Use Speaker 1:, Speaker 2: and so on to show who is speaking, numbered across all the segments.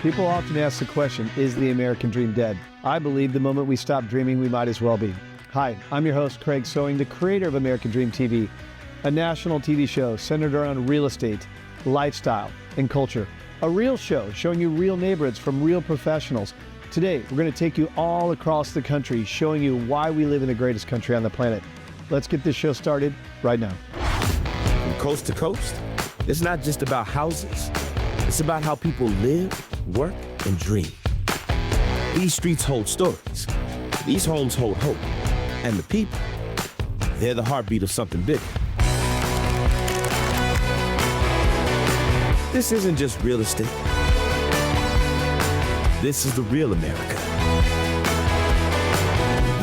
Speaker 1: People often ask the question, is the American dream dead? I believe the moment we stop dreaming, we might as well be. Hi, I'm your host, Craig Sewing, the creator of American Dream TV, a national TV show centered around real estate, lifestyle, and culture. A real show showing you real neighborhoods from real professionals. Today, we're going to take you all across the country, showing you why we live in the greatest country on the planet. Let's get this show started right now.
Speaker 2: From coast to coast, it's not just about houses. It's about how people live, work, and dream. These streets hold stories. These homes hold hope. And the people, they're the heartbeat of something bigger. This isn't just real estate. This is the real America.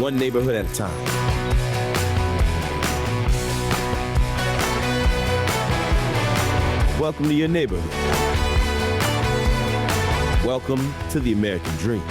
Speaker 2: One neighborhood at a time. Welcome to your neighborhood. Welcome to the American Dream.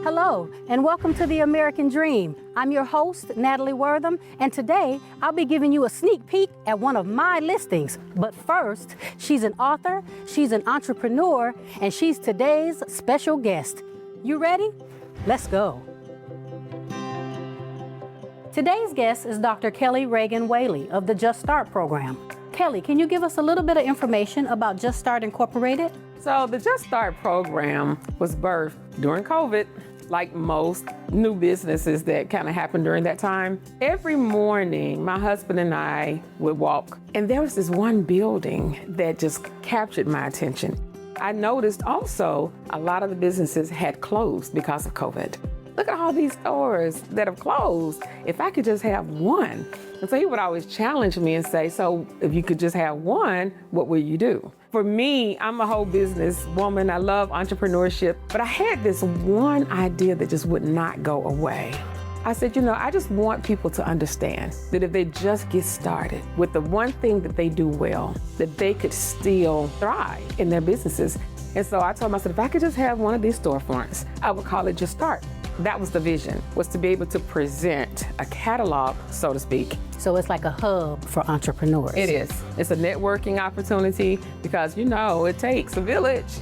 Speaker 3: Hello, and welcome to the American Dream. I'm your host, Natalie Wortham, and today I'll be giving you a sneak peek at one of my listings. But first, she's an author, she's an entrepreneur, and she's today's special guest. You ready? Let's go. Today's guest is Dr. Kelly Reagan Whaley of the Just Start program. Kelly, can you give us a little bit of information about Just Start Incorporated?
Speaker 4: So the Just Start program was birthed during COVID, like most new businesses that kind of happened during that time. Every morning, my husband and I would walk, and there was this one building that just captured my attention. I noticed also a lot of the businesses had closed because of COVID. Look at all these stores that have closed. If I could just have one. And so he would always challenge me and say, so if you could just have one, what will you do? For me, I'm a whole business woman. I love entrepreneurship, but I had this one idea that just would not go away. I said, I just want people to understand that if they just get started with the one thing that they do well, that they could still thrive in their businesses. And so I told myself, if I could just have one of these storefronts, I would call it Just Start. That was the vision, was to be able to present a catalog, so to speak.
Speaker 3: So it's like a hub for entrepreneurs.
Speaker 4: It is. It's a networking opportunity because, it takes a village.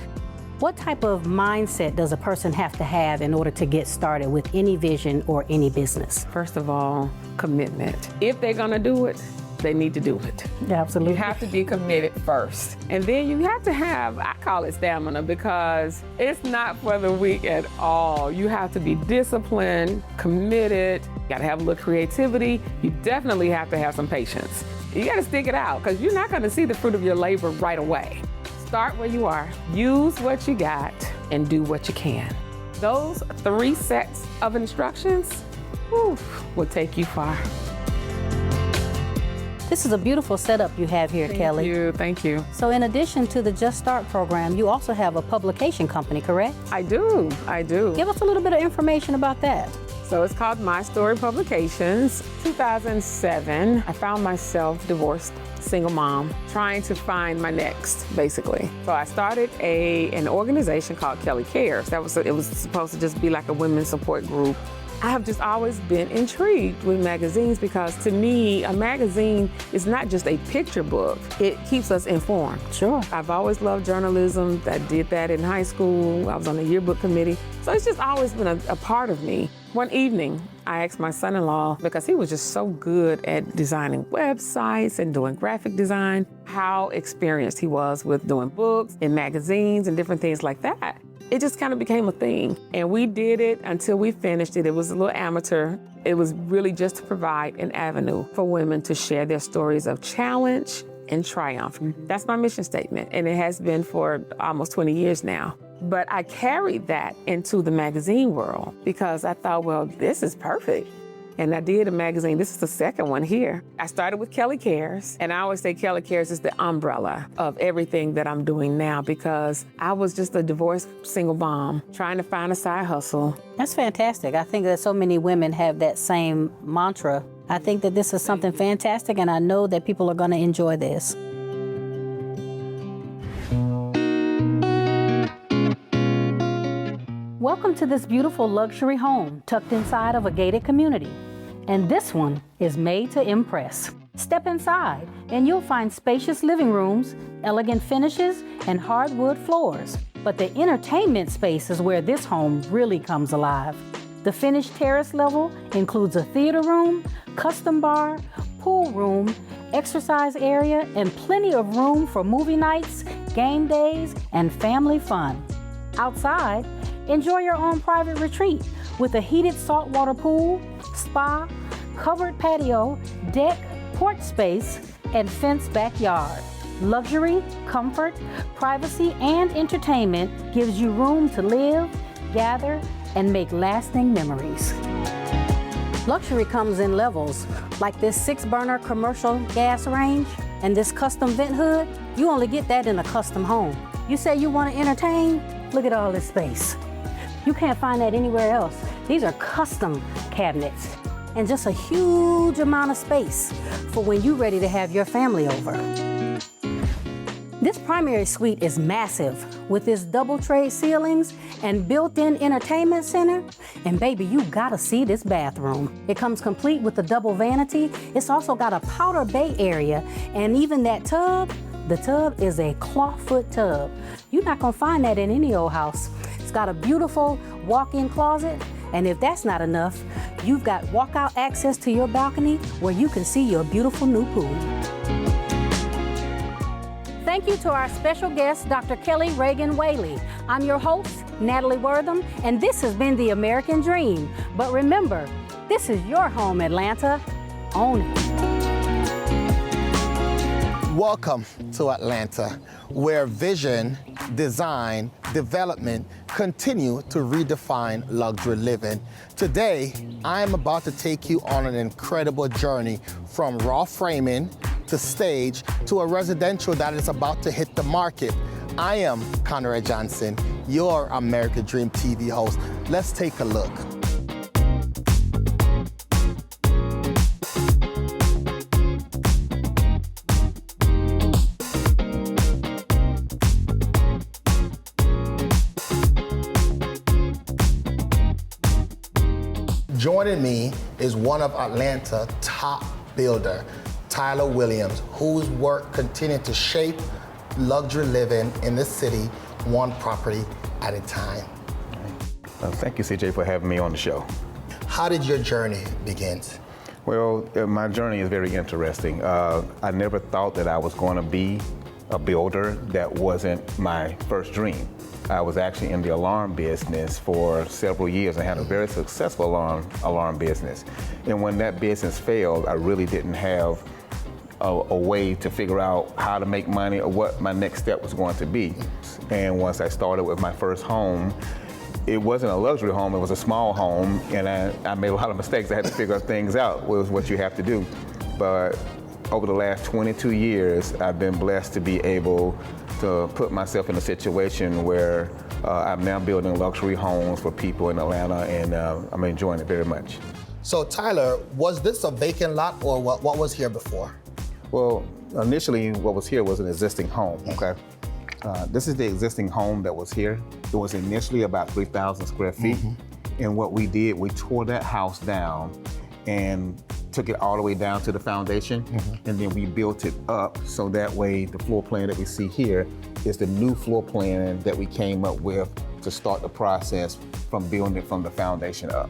Speaker 3: What type of mindset does a person have to have in order to get started with any vision or any business?
Speaker 4: First of all, commitment. If they're gonna do it, they need to do it.
Speaker 3: Absolutely.
Speaker 4: You have to be committed first. And then you have to have, I call it stamina, because it's not for the weak at all. You have to be disciplined, committed, you gotta have a little creativity. You definitely have to have some patience. You gotta stick it out, because you're not gonna see the fruit of your labor right away. Start where you are, use what you got, and do what you can. Those 3 sets of instructions, will take you far.
Speaker 3: This is a beautiful setup you have here, Kelly.
Speaker 4: Thank you.
Speaker 3: So in addition to the Just Start program, you also have a publication company, correct?
Speaker 4: I do.
Speaker 3: Give us a little bit of information about that.
Speaker 4: So it's called My Story Publications. 2007, I found myself divorced, single mom, trying to find my next, basically. So I started an organization called Kelly Cares. It was supposed to just be like a women's support group. I have just always been intrigued with magazines because to me, a magazine is not just a picture book. It keeps us informed.
Speaker 3: Sure.
Speaker 4: I've always loved journalism. I did that in high school. I was on the yearbook committee. So it's just always been a part of me. One evening, I asked my son-in-law, because he was just so good at designing websites and doing graphic design, how experienced he was with doing books and magazines and different things like that. It just kind of became a thing. And we did it until we finished it. It was a little amateur. It was really just to provide an avenue for women to share their stories of challenge and triumph. That's my mission statement. And it has been for almost 20 years now. But I carried that into the magazine world because I thought, well, this is perfect. And I did a magazine. This is the second one here. I started with Kelly Cares, and I always say Kelly Cares is the umbrella of everything that I'm doing now because I was just a divorced single mom trying to find a side hustle.
Speaker 3: That's fantastic. I think that so many women have that same mantra I think that this is something fantastic, and I know that people are going to enjoy this. Welcome to this beautiful luxury home tucked inside of a gated community. And this one is made to impress. Step inside and you'll find spacious living rooms, elegant finishes, and hardwood floors. But the entertainment space is where this home really comes alive. The finished terrace level includes a theater room, custom bar, pool room, exercise area, and plenty of room for movie nights, game days, and family fun. Outside, enjoy your own private retreat with a heated saltwater pool, spa, covered patio, deck, porch space, and fenced backyard. Luxury, comfort, privacy, and entertainment gives you room to live, gather, and make lasting memories. Luxury comes in levels, like this 6-burner commercial gas range and this custom vent hood. You only get that in a custom home. You say you want to entertain? Look at all this space. You can't find that anywhere else. These are custom cabinets and just a huge amount of space for when you're ready to have your family over. This primary suite is massive with its double tray ceilings and built-in entertainment center. And baby, you gotta see this bathroom. It comes complete with a double vanity. It's also got a powder bay area, and even that tub, the tub is a clawfoot tub. You're not gonna find that in any old house. It's got a beautiful walk-in closet, and if that's not enough, you've got walkout access to your balcony where you can see your beautiful new pool. Thank you to our special guest, Dr. Kelly Reagan Whaley. I'm your host, Natalie Wortham, and this has been The American Dream. But remember, this is your home, Atlanta. Own it.
Speaker 5: Welcome to Atlanta, where vision, design, development continue to redefine luxury living. Today, I am about to take you on an incredible journey from raw framing to stage to a residential that is about to hit the market. I am Conrad Johnson, your American Dream TV host. Let's take a look. Joining me is one of Atlanta's top builder, Tyler Williams, whose work continued to shape luxury living in the city, one property at a time.
Speaker 6: Thank you, CJ, for having me on the show.
Speaker 5: How did your journey begin?
Speaker 6: Well, my journey is very interesting. I never thought that I was going to be a builder. That wasn't my first dream. I was actually in the alarm business for several years. I had a very successful alarm business. And when that business failed, I really didn't have a way to figure out how to make money or what my next step was going to be. And once I started with my first home, it wasn't a luxury home, it was a small home, and I made a lot of mistakes. I had to figure things out, was what you have to do. But over the last 22 years, I've been blessed to be able to put myself in a situation where I'm now building luxury homes for people in Atlanta, and I'm enjoying it very much.
Speaker 5: So Tyler, was this a vacant lot or what was here before?
Speaker 6: Well, initially what was here was an existing home, okay? This is the existing home that was here. It was initially about 3,000 square feet. And what we did, we tore that house down and took it all the way down to the foundation, and then we built it up so that way the floor plan that we see here is the new floor plan that we came up with to start the process from building it from the foundation up.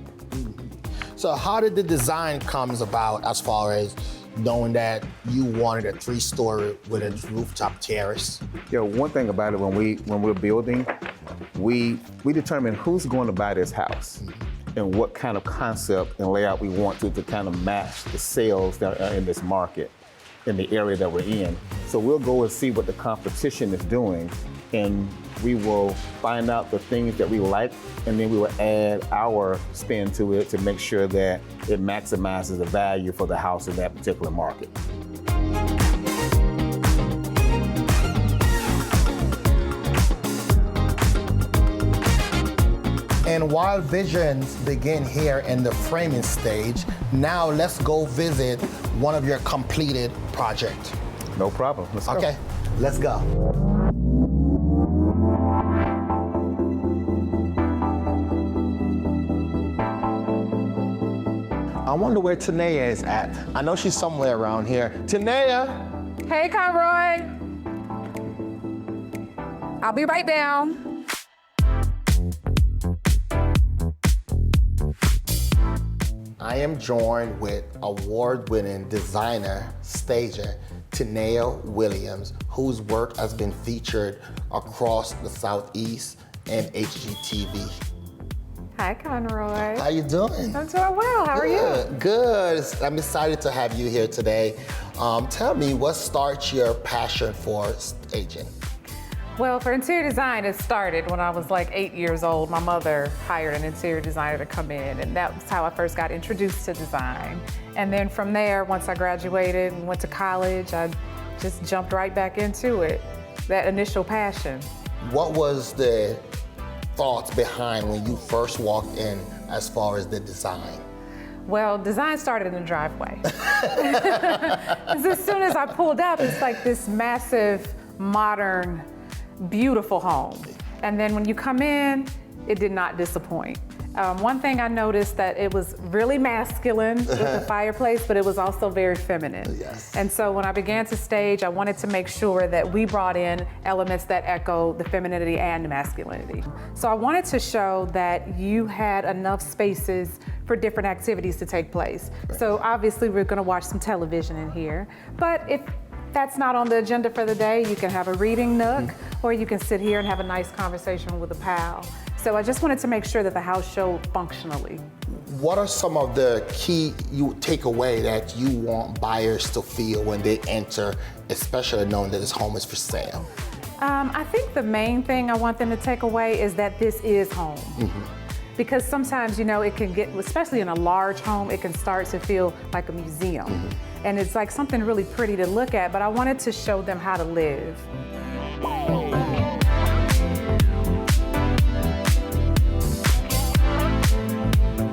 Speaker 5: So how did the design comes about as far as knowing that you wanted a 3-story with a rooftop terrace?
Speaker 6: You know, one thing about it, when we're building, we determine who's going to buy this house and what kind of concept and layout we want to kind of match the sales that are in this market, in the area that we're in. So we'll go and see what the competition is doing, and we will find out the things that we like, and then we will add our spin to it to make sure that it maximizes the value for the house in that particular market.
Speaker 5: And And while visions begin here in the framing stage, now let's go visit one of your completed projects.
Speaker 6: No problem. Let's go.
Speaker 5: Okay, let's go. I wonder where Tanea is at. I know she's somewhere around here. Tanea!
Speaker 7: Hey, Conroy. I'll be right down.
Speaker 5: I am joined with award-winning designer, stager, Tanea Williams, whose work has been featured across the Southeast and HGTV.
Speaker 7: Hi, Conroy.
Speaker 5: How you doing?
Speaker 7: I'm doing well. How are you?
Speaker 5: Good. I'm excited to have you here today. Tell me, what starts your passion for staging?
Speaker 7: Well, for interior design, it started when I was like 8 years old. My mother hired an interior designer to come in, and that was how I first got introduced to design. And then from there, once I graduated and went to college, I just jumped right back into it, that initial passion.
Speaker 5: What was the thoughts behind when you first walked in as far as the design?
Speaker 7: Well, design started in the driveway. 'Cause as soon as I pulled up, it's like this massive, modern, beautiful home. And then when you come in, it did not disappoint. One thing I noticed that it was really masculine with the fireplace, but it was also very feminine.
Speaker 5: Yes.
Speaker 7: And so when I began to stage, I wanted to make sure that we brought in elements that echo the femininity and the masculinity. So I wanted to show that you had enough spaces for different activities to take place. So obviously we're gonna watch some television in here, but if that's not on the agenda for the day, you can have a reading nook, or you can sit here and have a nice conversation with a pal. So I just wanted to make sure that the house showed functionally.
Speaker 5: What are some of the key you take away that you want buyers to feel when they enter, especially knowing that this home is for sale?
Speaker 7: I think the main thing I want them to take away is that this is home. Because sometimes, you know, it can get, especially in a large home, it can start to feel like a museum. And it's like something really pretty to look at, but I wanted to show them how to live.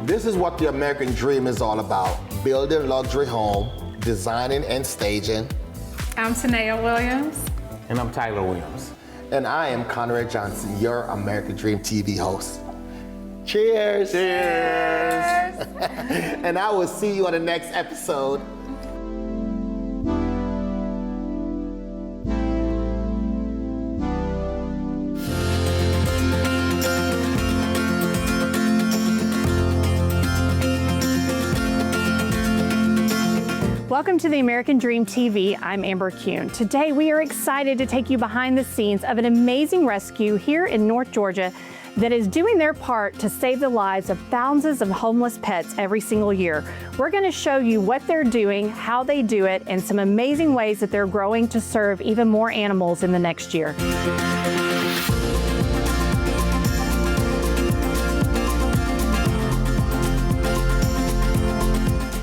Speaker 5: This is what the American dream is all about: building luxury home, designing and staging.
Speaker 7: I'm Tanea Williams.
Speaker 2: And I'm Tyler Williams.
Speaker 5: And I am Conrad Johnson, your American Dream TV host. Cheers!
Speaker 2: Cheers!
Speaker 5: And I will see you on the next episode.
Speaker 8: Welcome to the American Dream TV. I'm Amber Kuhn. Today we are excited to take you behind the scenes of an amazing rescue here in North Georgia that is doing their part to save the lives of thousands of homeless pets every single year. We're going to show you what they're doing, how they do it, and some amazing ways that they're growing to serve even more animals in the next year.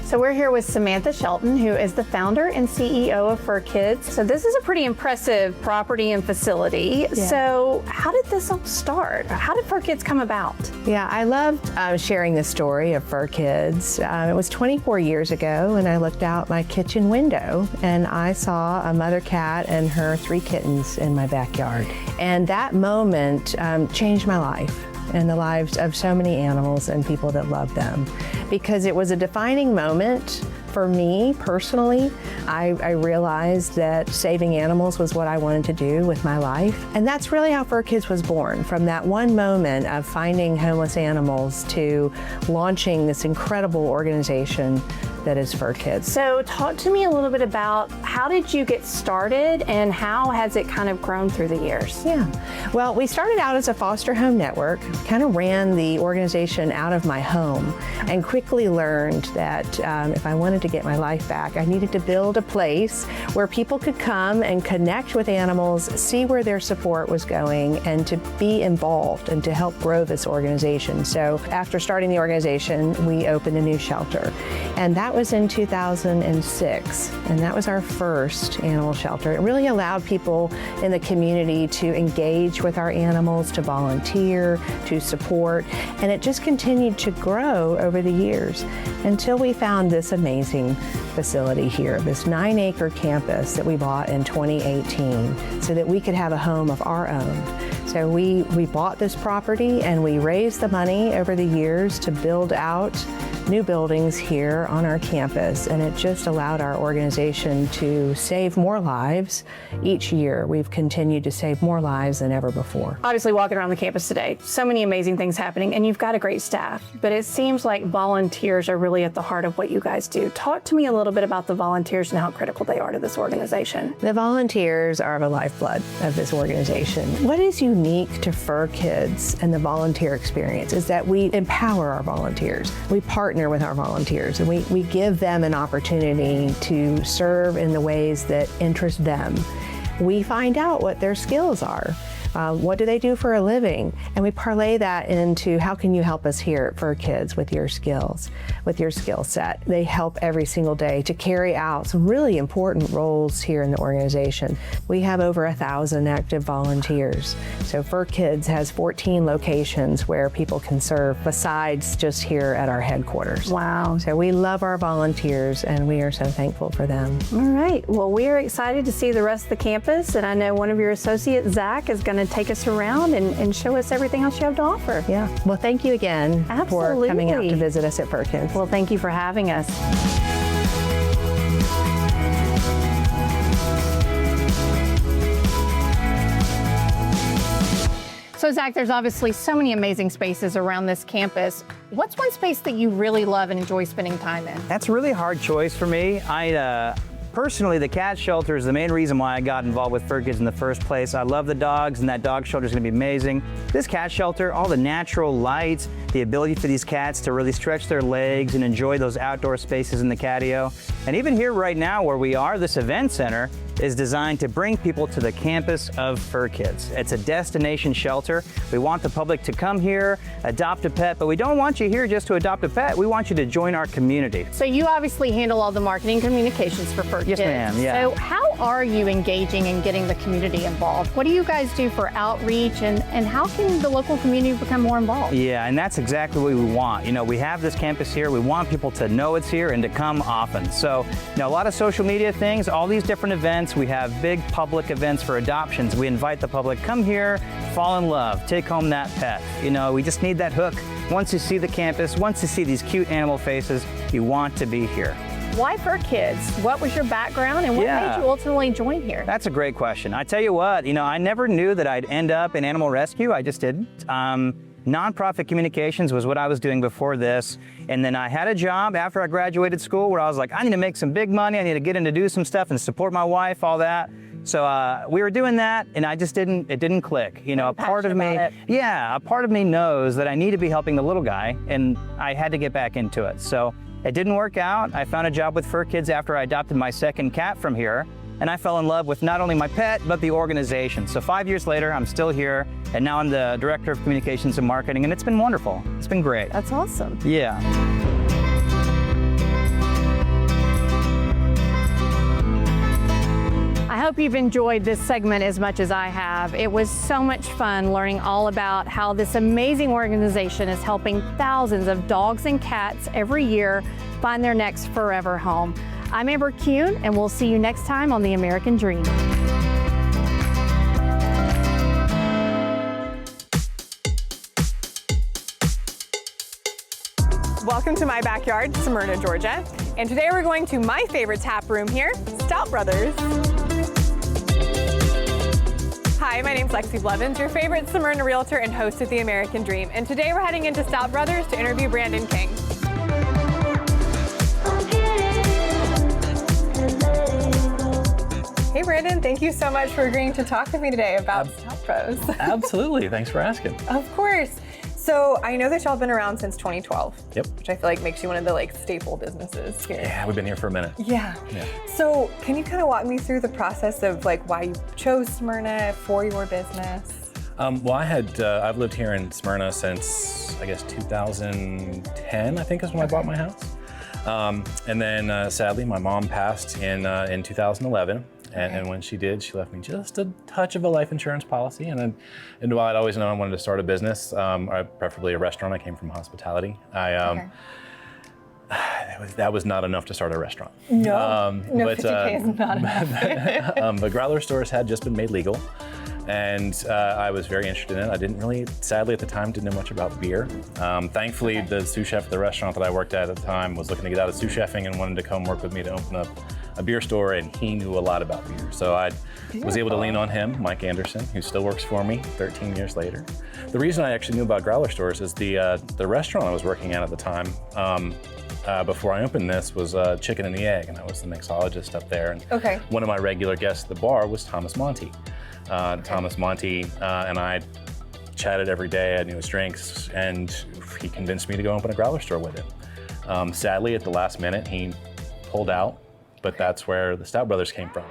Speaker 8: So we're here with Samantha Shelton, who is the founder and CEO of Fur Kids. So this is a pretty impressive property and facility.
Speaker 9: Yeah.
Speaker 8: So how did this all start? How did Fur Kids come about?
Speaker 9: Yeah, I loved sharing the story of Fur Kids. It was 24 years ago, and I looked out my kitchen window and I saw a mother cat and her 3 kittens in my backyard. And that moment changed my life and the lives of so many animals and people that love them, because it was a defining moment for me personally. I realized that saving animals was what I wanted to do with my life. And that's really how Fur Kids was born, from that one moment of finding homeless animals to launching this incredible organization that is Fur Kids.
Speaker 8: So talk to me a little bit about how did you get started and how has it kind of grown through the years?
Speaker 9: Yeah, well, we started out as a foster home network, kind of ran the organization out of my home, and quickly learned that if I wanted to get my life back. I needed to build a place where people could come and connect with animals, see where their support was going, and to be involved and to help grow this organization. So after starting the organization, we opened a new shelter. And that was in 2006. And that was our first animal shelter. It really allowed people in the community to engage with our animals, to volunteer, to support. And it just continued to grow over the years until we found this amazing facility here, this 9-acre campus that we bought in 2018 so that we could have a home of our own. So we bought this property and we raised the money over the years to build out new buildings here on our campus, and it just allowed our organization to save more lives each year. We've continued to save more lives than ever before.
Speaker 8: Obviously, walking around the campus today, so many amazing things happening, and you've got a great staff, but it seems like volunteers are really at the heart of what you guys do. Talk to me a little bit about the volunteers and how critical they are to this organization.
Speaker 9: The volunteers are the lifeblood of this organization. What is unique to Fur Kids and the volunteer experience is that we empower our volunteers. We partner with our volunteers, and we give them an opportunity to serve in the ways that interest them. We find out what their skills are. What do they do for a living? And we parlay that into how can you help us here at Fur Kids with your skills, with your skill set. They help every single day to carry out some really important roles here in the organization. We have over 1,000 active volunteers. So Fur Kids has 14 locations where people can serve besides just here at our headquarters.
Speaker 8: Wow.
Speaker 9: So we love our volunteers and we are so thankful for them.
Speaker 8: All right. Well, we are excited to see the rest of the campus, and I know one of your associates, Zach, is going to take us around and show us everything else you have to offer.
Speaker 9: Yeah. Well, thank you again for coming out to visit us at Fur Kids.
Speaker 8: Well, thank you for having us. So Zach, there's obviously so many amazing spaces around this campus. What's one space that you really love and enjoy spending time in?
Speaker 10: That's a really hard choice for me. Personally, the cat shelter is the main reason why I got involved with Fur Kids in the first place. I love the dogs, and that dog shelter is going to be amazing. This cat shelter, all the natural lights, the ability for these cats to really stretch their legs and enjoy those outdoor spaces in the catio. And even here right now where we are, this event center is designed to bring people to the campus of Fur Kids. It's a destination shelter. We want the public to come here, adopt a pet, but we don't want you here just to adopt a pet. We want you to join our community.
Speaker 8: So you obviously handle all the marketing communications for Fur Kids.
Speaker 10: Yes, ma'am, yeah.
Speaker 8: So how are you engaging and getting the community involved? What do you guys do for outreach, and how can the local community become more involved?
Speaker 10: Yeah, and that's exactly what we want. You know, we have this campus here. We want people to know it's here and to come often. So, you know, a lot of social media things, all these different events. We have big public events for adoptions. We invite the public, come here, fall in love, take home that pet. You know, we just need that hook. Once you see the campus, once you see these cute animal faces, you want to be here.
Speaker 8: Why Fur Kids? What was your background, and what made you ultimately join here?
Speaker 10: That's a great question. I tell you what, you know, I never knew that I'd end up in animal rescue. I just didn't. Nonprofit communications was what I was doing before this. And then I had a job after I graduated school where I was like, I need to make some big money. I need to get in to do some stuff and support my wife, all that. So we were doing that, and it didn't click. You know, a part of me knows that I need to be helping the little guy, and I had to get back into it. So it didn't work out. I found a job with Fur Kids after I adopted my second cat from here, and I fell in love with not only my pet, but the organization. So 5 years later, I'm still here, and now I'm the Director of Communications and Marketing, and it's been wonderful. It's been great.
Speaker 8: That's awesome.
Speaker 10: Yeah.
Speaker 8: I hope you've enjoyed this segment as much as I have. It was so much fun learning all about how this amazing organization is helping thousands of dogs and cats every year find their next forever home. I'm Amber Kuhn, and we'll see you next time on The American Dream.
Speaker 11: Welcome to my backyard, Smyrna, Georgia. And today we're going to my favorite tap room here, Stout Brothers. Hi, my name's Lexi Blevins, your favorite Smyrna realtor and host of The American Dream. And today we're heading into Stout Brothers to interview Brandon King. Hey Brandon, thank you so much for agreeing to talk with me today about Stout Bros.
Speaker 12: Absolutely, thanks for asking.
Speaker 11: Of course. So I know that y'all have been around since 2012.
Speaker 12: Yep.
Speaker 11: Which I feel like makes you one of the staple businesses here.
Speaker 12: Yeah, we've been here for a minute.
Speaker 11: Yeah. So can you kind of walk me through the process of why you chose Smyrna for your business?
Speaker 12: Well, I've lived here in Smyrna since, I guess, 2010, I think is when I bought my house. And then sadly, my mom passed in 2011. And when she did, she left me just a touch of a life insurance policy. And while I'd always known I wanted to start a business, preferably a restaurant, I came from hospitality. That was not enough to start a restaurant.
Speaker 11: No, but, 50K is not enough.
Speaker 12: The growler stores had just been made legal. And I was very interested in it. I didn't really, sadly at the time, didn't know much about beer. Thankfully, the sous chef at the restaurant that I worked at the time was looking to get out of sous chefing and wanted to come work with me to open up a beer store, and he knew a lot about beer. So I was able to lean on him, Mike Anderson, who still works for me 13 years later. The reason I actually knew about growler stores is the restaurant I was working at the time, before I opened this, was Chicken and the Egg, and I was the mixologist up there. And one of my regular guests at the bar was Thomas Monty. Thomas Monty and I chatted every day. I knew his drinks, and he convinced me to go open a growler store with him. Sadly, at the last minute, he pulled out, but that's where the Stout Brothers came from.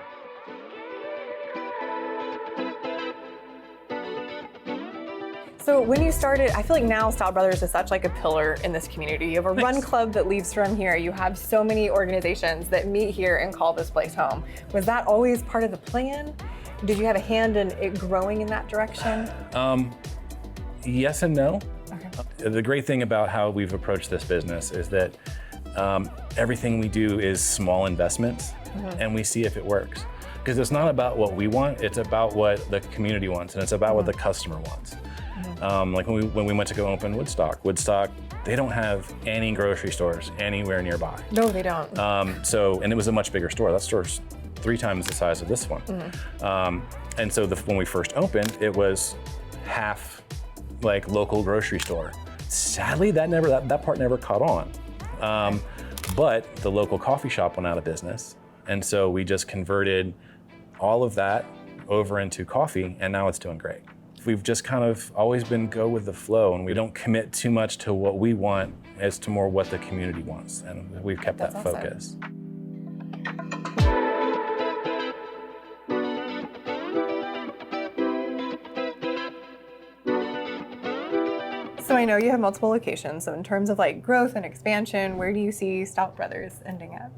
Speaker 11: So when you started, I feel like now Stout Brothers is such a pillar in this community. You have a run club that leaves from here. You have so many organizations that meet here and call this place home. Was that always part of the plan? Did you have a hand in it growing in that direction?
Speaker 12: Yes and no. The great thing about how we've approached this business is that everything we do is small investments, and we see if it works. Because it's not about what we want, it's about what the community wants, and it's about what the customer wants. Like when we went to go open Woodstock, they don't have any grocery stores anywhere nearby.
Speaker 11: No, they don't.
Speaker 12: And it was a much bigger store. That store's 3 times the size of this one. And so when we first opened, it was half local grocery store. Sadly, that part never caught on. But the local coffee shop went out of business. And so we just converted all of that over into coffee, and now it's doing great. We've just kind of always been go with the flow, and we don't commit too much to what we want as to more what the community wants. And we've kept that focus.
Speaker 11: So I know you have multiple locations. So in terms of growth and expansion, where do you see Stout Brothers ending at?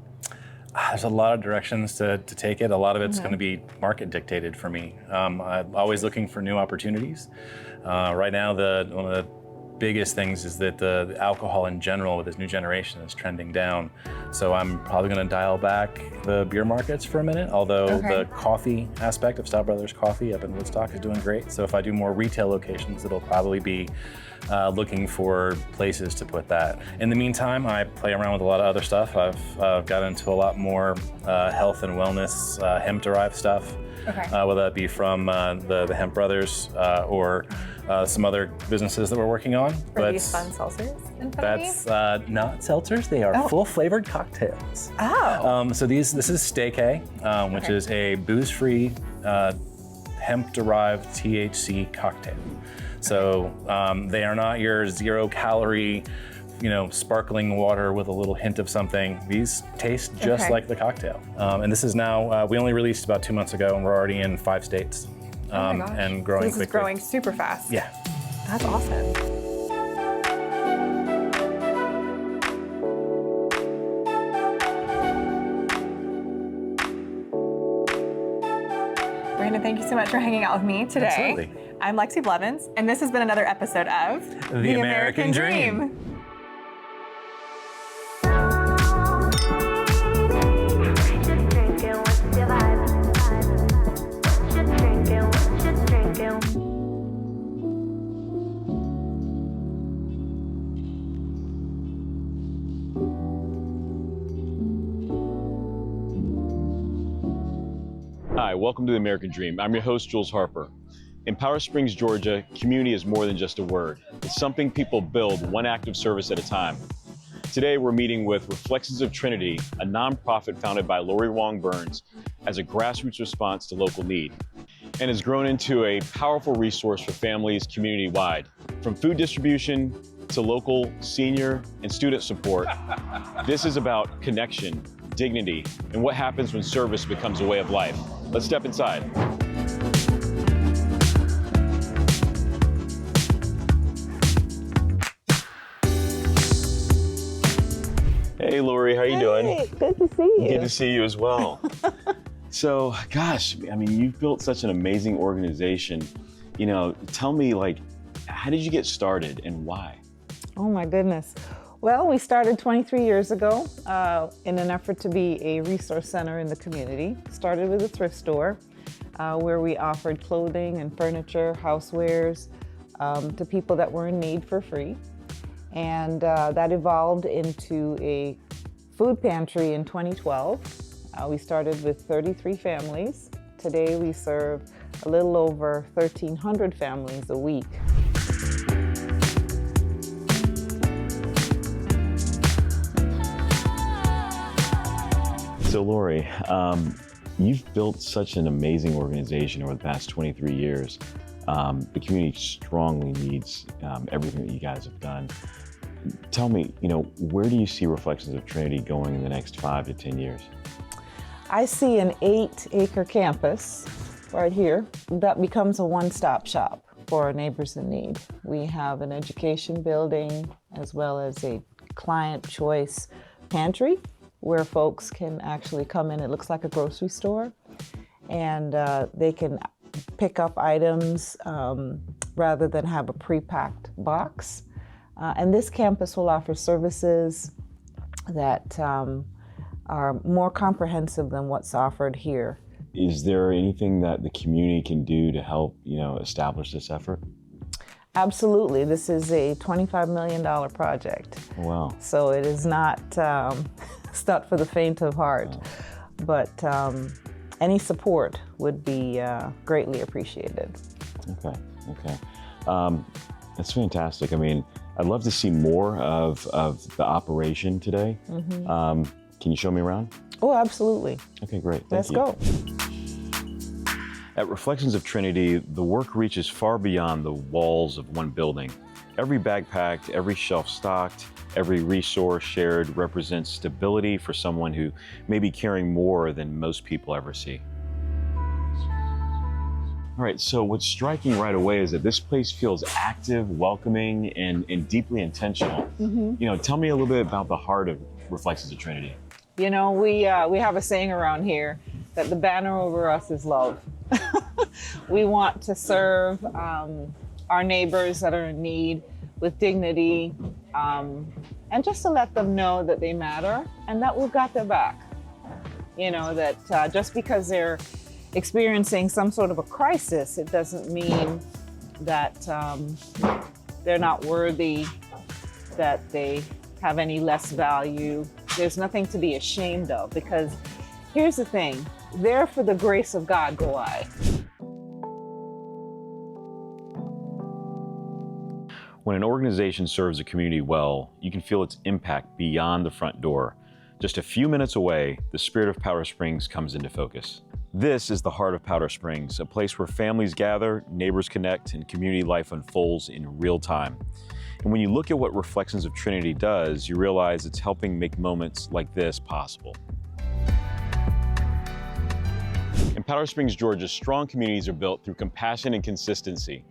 Speaker 12: There's a lot of directions to take it. A lot of it's going to be market dictated for me. I'm always looking for new opportunities. Right now, one of the biggest things is that the alcohol in general with this new generation is trending down. So I'm probably going to dial back the beer markets for a minute, although the coffee aspect of Stout Brothers Coffee up in Woodstock is doing great. So if I do more retail locations, it'll probably be looking for places to put that. In the meantime, I play around with a lot of other stuff. I've got into a lot more health and wellness, hemp-derived stuff, whether that be from the Hemp Brothers or some other businesses that we're working on.
Speaker 11: Are these fun seltzers in front of me?
Speaker 12: That's not seltzers. They are full-flavored cocktails. So this is Stay K, which is a booze-free, hemp-derived THC cocktail. So they are not your 0-calorie, sparkling water with a little hint of something. These taste just like the cocktail. And this is now, we only released about 2 months ago, and we're already in 5 states and growing quickly.
Speaker 11: This is growing super fast.
Speaker 12: Yeah.
Speaker 11: That's awesome. Brandon, thank you so much for hanging out with me today.
Speaker 12: Absolutely.
Speaker 11: I'm Lexi Blevins, and this has been another episode of
Speaker 12: The American Dream.
Speaker 13: Hi, welcome to the American Dream. I'm your host, Jules Harper. In Powder Springs, Georgia, community is more than just a word. It's something people build one act of service at a time. Today, we're meeting with Reflections of Trinity, a nonprofit founded by Lori Wong Burns as a grassroots response to local need. and has grown into a powerful resource for families community-wide. From food distribution to local senior and student support, this is about connection, dignity, and what happens when service becomes a way of life. Let's step inside. Hey, Lori, how are you doing?
Speaker 14: Good to see you.
Speaker 13: Good to see you as well. So, gosh, I mean, you've built such an amazing organization. You know, tell me, like, how did you get started and why?
Speaker 14: Oh my goodness. Well, we started 23 years ago in an effort to be a resource center in the community. Started with a thrift store where we offered clothing and furniture, housewares to people that were in need for free. And that evolved into a food pantry in 2012. We started with 33 families. Today we serve a little over 1,300 families a week.
Speaker 13: So Lori, you've built such an amazing organization over the past 23 years. The community strongly needs everything that you guys have done. Tell me, you know, where do you see Reflections of Trinity going in the next 5 to 10 years?
Speaker 14: I see an 8-acre campus right here that becomes a one-stop shop for our neighbors in need. We have an education building as well as a client choice pantry where folks can actually come in. It looks like a grocery store, and they can pick up items rather than have a pre-packed box. And this campus will offer services that are more comprehensive than what's offered here.
Speaker 13: Is there anything that the community can do to help, you know, establish this effort?
Speaker 14: Absolutely. This is a $25 million project.
Speaker 13: Wow.
Speaker 14: So it is not, it's not for the faint of heart, but any support would be greatly appreciated.
Speaker 13: Okay, okay. That's fantastic. I mean, I'd love to see more of the operation today.
Speaker 14: Mm-hmm.
Speaker 13: Can you show me around?
Speaker 14: Oh, absolutely.
Speaker 13: Okay, great.
Speaker 14: Let's go.
Speaker 13: At Reflections of Trinity, the work reaches far beyond the walls of one building. Every bag packed, every shelf stocked, every resource shared represents stability for someone who may be carrying more than most people ever see. All right, so what's striking right away is that this place feels active, welcoming, and deeply intentional.
Speaker 14: Mm-hmm.
Speaker 13: You know, tell me a little bit about the heart of Reflections of Trinity.
Speaker 14: You know, we have a saying around here that the banner over us is love. We want to serve our neighbors that are in need with dignity, and just to let them know that they matter and that we've got their back. You know, that just because they're experiencing some sort of a crisis, it doesn't mean that they're not worthy, that they have any less value. There's nothing to be ashamed of, because here's the thing, there for the grace of God go I.
Speaker 13: When an organization serves a community well, you can feel its impact beyond the front door. Just a few minutes away, the spirit of Powder Springs comes into focus. This is the heart of Powder Springs, a place where families gather, neighbors connect, and community life unfolds in real time. And when you look at what Reflections of Trinity does, you realize it's helping make moments like this possible. In Powder Springs, Georgia, strong communities are built through compassion and consistency.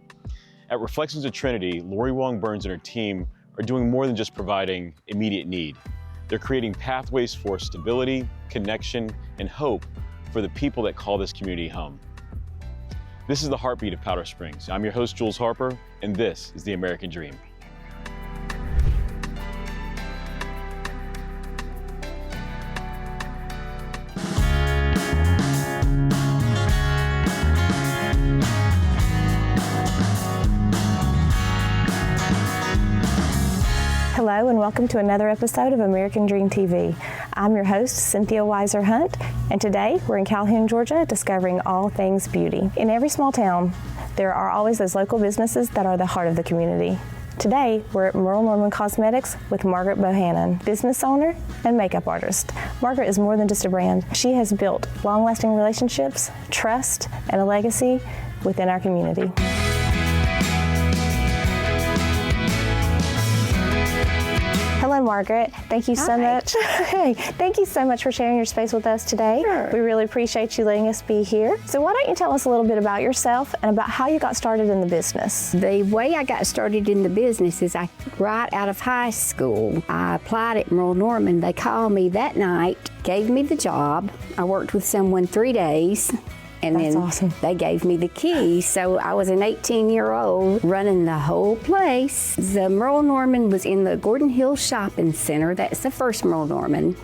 Speaker 13: At Reflections of Trinity, Lori Wong Burns and her team are doing more than just providing immediate need. They're creating pathways for stability, connection, and hope for the people that call this community home. This is the heartbeat of Powder Springs. I'm your host, Jules Harper, and this is The American Dream.
Speaker 11: Hello and welcome to another episode of American Dream TV. I'm your host, Cynthia Weiser Hunt, and today we're in Calhoun, Georgia, discovering all things beauty. In every small town, there are always those local businesses that are the heart of the community.
Speaker 15: Today, we're at Merle Norman Cosmetics with Margaret Bohannon, business owner and makeup artist. Margaret is more than just a brand. She has built long-lasting relationships, trust, and a legacy within our community. Hello, Margaret. Thank you so much. Hey, thank you so much for sharing your space with us today.
Speaker 16: Sure.
Speaker 15: We really appreciate you letting us be here. So why don't you tell us a little bit about yourself and about how you got started in the business?
Speaker 16: The way I got started in the business is right out of high school, I applied at Merle Norman. They called me that night, gave me the job. I worked with someone 3 days. And
Speaker 15: That's
Speaker 16: then
Speaker 15: awesome.
Speaker 16: They gave me the key. So I was an 18-year-old running the whole place. The Merle Norman was in the Gordon Hill Shopping Center. That's the first Merle Norman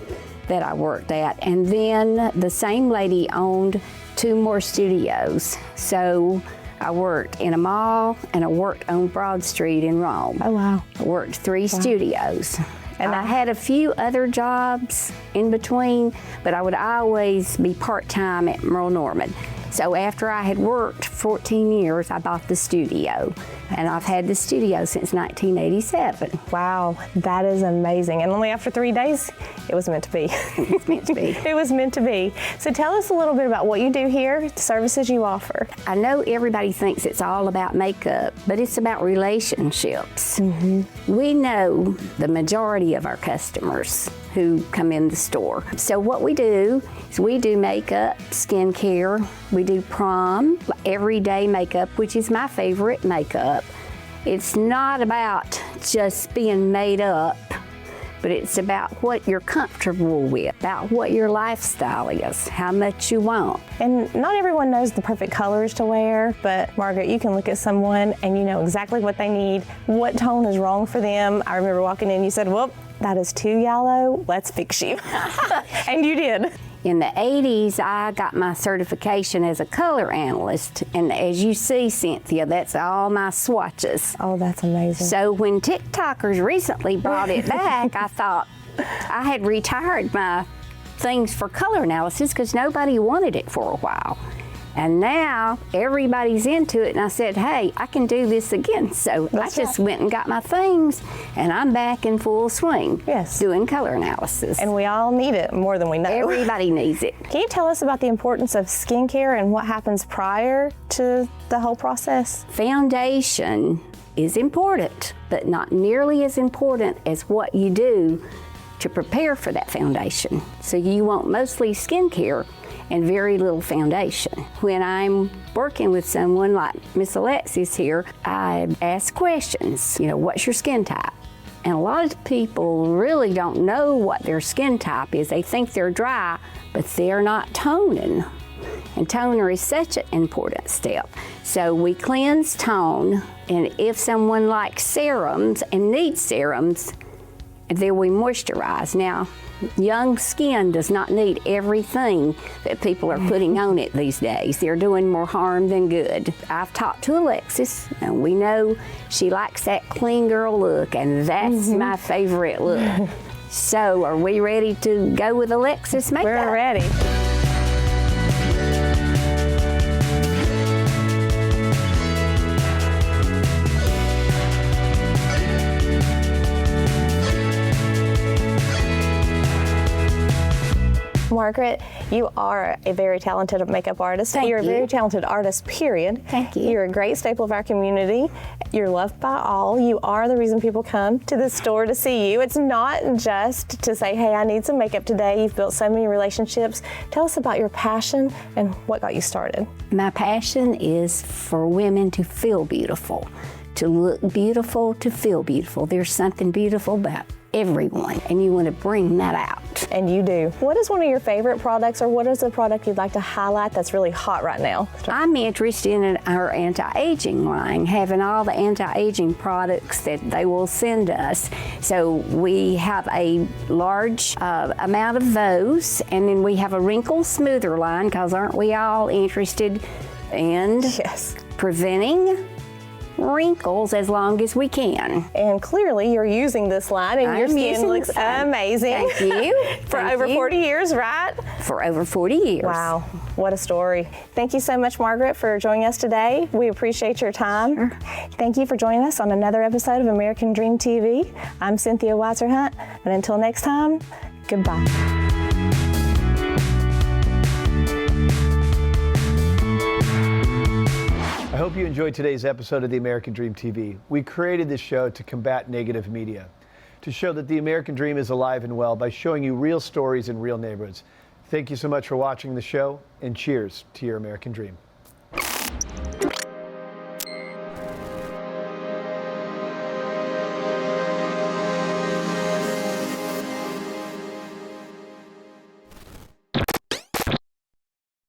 Speaker 16: that I worked at. And then the same lady owned 2 more studios. So I worked in a mall and I worked on Broad Street in Rome.
Speaker 15: Oh, wow.
Speaker 16: I worked 3 studios. And I had a few other jobs in between, but I would always be part-time at Merle Norman. So after I had worked 14 years, I bought the studio. And I've had the studio since 1987.
Speaker 15: Wow, that is amazing. And only after 3 days, it was meant to be.
Speaker 16: It was meant to be.
Speaker 15: It was meant to be. So tell us a little bit about what you do here, the services you offer.
Speaker 16: I know everybody thinks it's all about makeup, but it's about relationships. We know the majority of our customers who come in the store. So what we do is we do makeup, skincare, we do prom, everyday makeup, which is my favorite makeup. It's not about just being made up, but it's about what you're comfortable with, about what your lifestyle is, how much you want.
Speaker 15: And not everyone knows the perfect colors to wear, but Margaret, you can look at someone and you know exactly what they need, what tone is wrong for them. I remember walking in, you said, well, that is too yellow, let's fix you. And you did.
Speaker 16: In the 80s, I got my certification as a color analyst, and as you see, Cynthia, that's all my swatches.
Speaker 15: Oh, that's amazing.
Speaker 16: So when TikTokers recently brought it back, I thought I had retired my things for color analysis because nobody wanted it for a while. And now everybody's into it, and I said, hey, I can do this again. So I just went and got my things, and I'm back in full swing.
Speaker 15: Yes.
Speaker 16: Doing color analysis.
Speaker 15: And we all need it more than we know.
Speaker 16: Everybody needs it.
Speaker 15: Can you tell us about the importance of skincare and what happens prior to the whole process?
Speaker 16: Foundation is important, but not nearly as important as what you do to prepare for that foundation. So you want mostly skincare and very little foundation. When I'm working with someone like Miss Alexis here, I ask questions. You know, what's your skin type? And a lot of people really don't know what their skin type is. They think they're dry, but they're not toning. And toner is such an important step. So we cleanse, tone, and if someone likes serums and needs serums, then we moisturize. Now, young skin does not need everything that people are putting on it these days. They're doing more harm than good. I've talked to Alexis, and we know she likes that clean girl look, and that's my favorite look. So, are we ready to go with Alexis makeup?
Speaker 15: We're ready. Margaret, you are a very talented makeup artist.
Speaker 16: Thank
Speaker 15: You're a
Speaker 16: you.
Speaker 15: very talented artist, period.
Speaker 16: Thank you.
Speaker 15: You're a great staple of our community. You're loved by all. You are the reason people come to the store to see you. It's not just to say, hey, I need some makeup today. You've built so many relationships. Tell us about your passion and what got you started.
Speaker 16: My passion is for women to feel beautiful, to look beautiful, to feel beautiful. There's something beautiful about everyone, and you want to bring that out.
Speaker 15: And you do. What is one of your favorite products, or what is a product you'd like to highlight that's really hot right now?
Speaker 16: I'm interested in our anti-aging line, having all the anti-aging products that they will send us. So we have a large amount of those, and then we have a wrinkle smoother line, because aren't we all interested in preventing wrinkles as long as we can.
Speaker 15: And clearly you're using this line and your skin looks amazing.
Speaker 16: Thank you.
Speaker 15: For over 40 years, right?
Speaker 16: For over 40 years.
Speaker 15: Wow, what a story. Thank you so much, Margaret, for joining us today. We appreciate your time. Sure. Thank you for joining us on another episode of American Dream TV. I'm Cynthia Weiser-Hunt, and until next time, goodbye.
Speaker 1: I hope you enjoyed today's episode of the American Dream TV. We created this show to combat negative media, to show that the American Dream is alive and well by showing you real stories in real neighborhoods. Thank you so much for watching the show, and cheers to your American Dream.